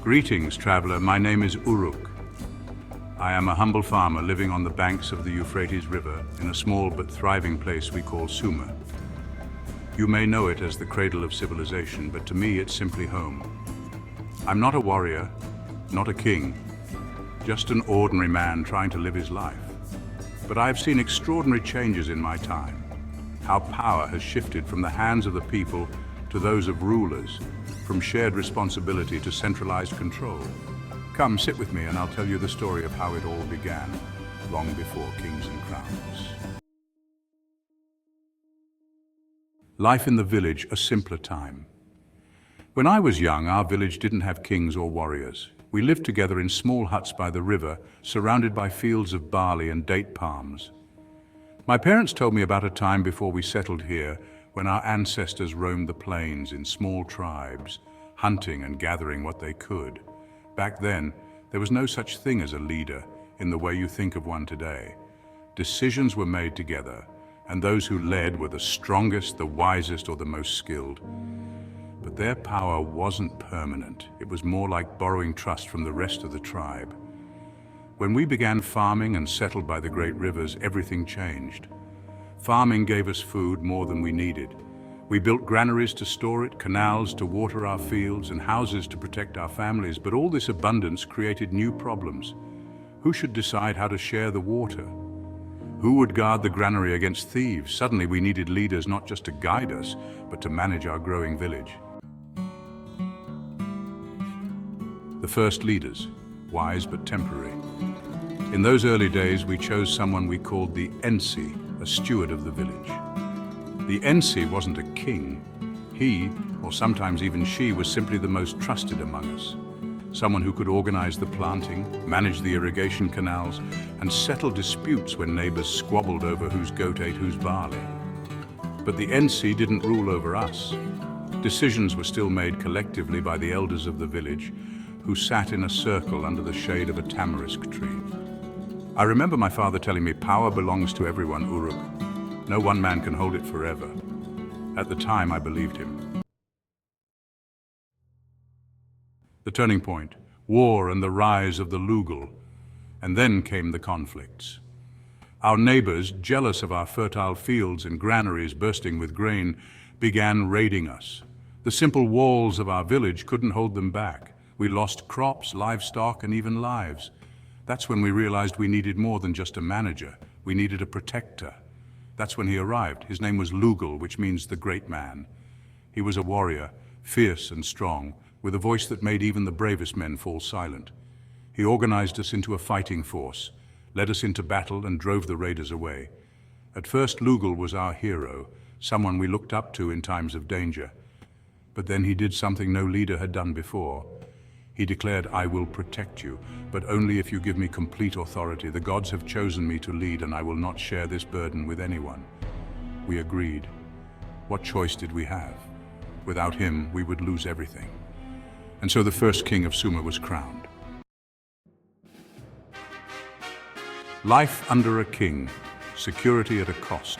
Greetings, traveler. My name is Uruk. I am a humble farmer living on the banks of the Euphrates River in a small but thriving place we call Sumer. You may know it as the cradle of civilization, but to me it's simply home. I'm not a warrior, not a king, just an ordinary man trying to live his life. But I've seen extraordinary changes in my time. How power has shifted from the hands of the people to those of rulers, from shared responsibility to centralized control. Come, sit with me and I'll tell you the story of how it all began, long before kings and crowns. Life in the village, a simpler time. When I was young, our village didn't have kings or warriors. We lived together in small huts by the river, surrounded by fields of barley and date palms. My parents told me about a time before we settled here, when our ancestors roamed the plains in small tribes, hunting and gathering what they could. Back then, there was no such thing as a leader in the way you think of one today. Decisions were made together, and those who led were the strongest, the wisest, or the most skilled. But their power wasn't permanent. It was more like borrowing trust from the rest of the tribe. When we began farming and settled by the great rivers, everything changed. Farming gave us food more than we needed. We built granaries to store it, canals to water our fields, and houses to protect our families. But all this abundance created new problems. Who should decide how to share the water? Who would guard the granary against thieves? Suddenly we needed leaders not just to guide us, but to manage our growing village. The first leaders, wise but temporary. In those early days, we chose someone we called the Ensi, a steward of the village. The Ensi wasn't a king. He, or sometimes even she, was simply the most trusted among us. Someone who could organize the planting, manage the irrigation canals, and settle disputes when neighbors squabbled over whose goat ate whose barley. But the Ensi didn't rule over us. Decisions were still made collectively by the elders of the village, who sat in a circle under the shade of a tamarisk tree. I remember my father telling me, "Power belongs to everyone, Uruk. No one man can hold it forever." At the time, I believed him. The turning point, war and the rise of the Lugal, and then came the conflicts. Our neighbors, jealous of our fertile fields and granaries bursting with grain, began raiding us. The simple walls of our village couldn't hold them back. We lost crops, livestock, and even lives. That's when we realized we needed more than just a manager. We needed a protector. That's when he arrived. His name was Lugal, which means the great man. He was a warrior, fierce and strong, with a voice that made even the bravest men fall silent. He organized us into a fighting force, led us into battle, and drove the raiders away. At first, Lugal was our hero, someone we looked up to in times of danger. But then he did something no leader had done before. He declared, "I will protect you, but only if you give me complete authority. The gods have chosen me to lead, and I will not share this burden with anyone." We agreed. What choice did we have? Without him, we would lose everything. And so the first king of Sumer was crowned. Life under a king, security at a cost.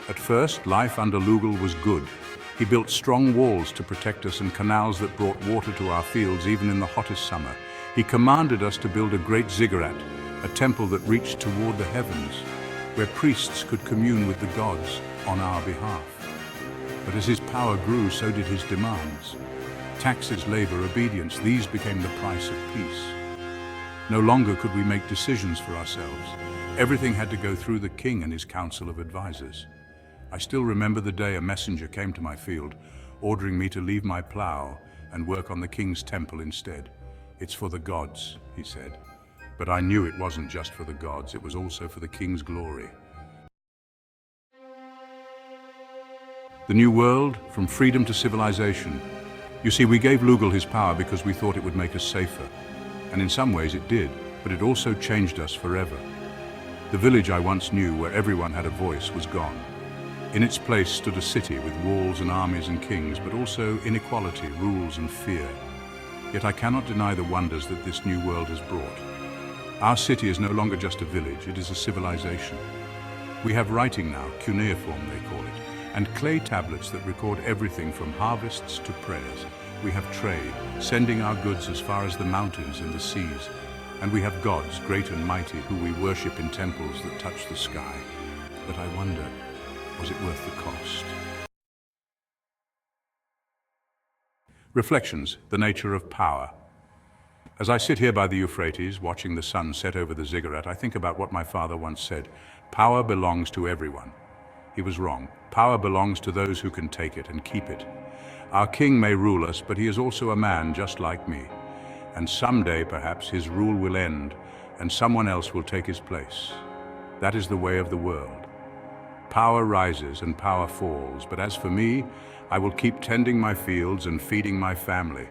At first, life under Lugal was good. He built strong walls to protect us and canals that brought water to our fields even in the hottest summer. He commanded us to build a great ziggurat, a temple that reached toward the heavens, where priests could commune with the gods on our behalf. But as his power grew, so did his demands. Taxes, labor, obedience, these became the price of peace. No longer could we make decisions for ourselves. Everything had to go through the king and his council of advisors. I still remember the day a messenger came to my field, ordering me to leave my plow and work on the king's temple instead. "It's for the gods," he said. But I knew it wasn't just for the gods, it was also for the king's glory. The new world, from freedom to civilization. You see, we gave Lugal his power because we thought it would make us safer. And in some ways it did, but it also changed us forever. The village I once knew, where everyone had a voice, was gone. In its place stood a city with walls and armies and kings, but also inequality, rules and fear. Yet I cannot deny the wonders that this new world has brought. Our city is no longer just a village, it is a civilization. We have writing now, cuneiform they call it, and clay tablets that record everything from harvests to prayers. We have trade, sending our goods as far as the mountains and the seas. And we have gods, great and mighty, who we worship in temples that touch the sky. But I wonder, was it worth the cost? Reflections, the nature of power. As I sit here by the Euphrates, watching the sun set over the ziggurat, I think about what my father once said: power belongs to everyone. He was wrong. Power belongs to those who can take it and keep it. Our king may rule us, but he is also a man just like me. And someday, perhaps, his rule will end, and someone else will take his place. That is the way of the world. Power rises and power falls, but as for me, I will keep tending my fields and feeding my family.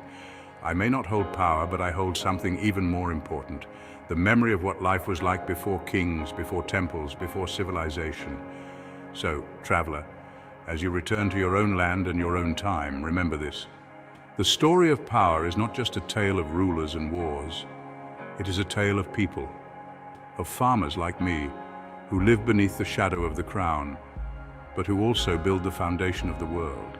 I may not hold power, but I hold something even more important: the memory of what life was like before kings, before temples, before civilization. So, traveler, as you return to your own land and your own time, remember this. The story of power is not just a tale of rulers and wars. It is a tale of people, of farmers like me, who live beneath the shadow of the crown, but who also build the foundation of the world.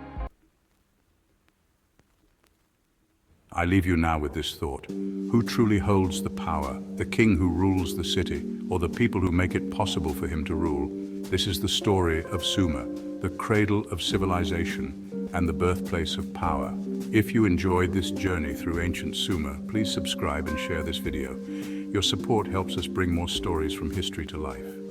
I leave you now with this thought: who truly holds the power, the king who rules the city, or the people who make it possible for him to rule? This is the story of Sumer, the cradle of civilization and the birthplace of power. If you enjoyed this journey through ancient Sumer, please subscribe and share this video. Your support helps us bring more stories from history to life.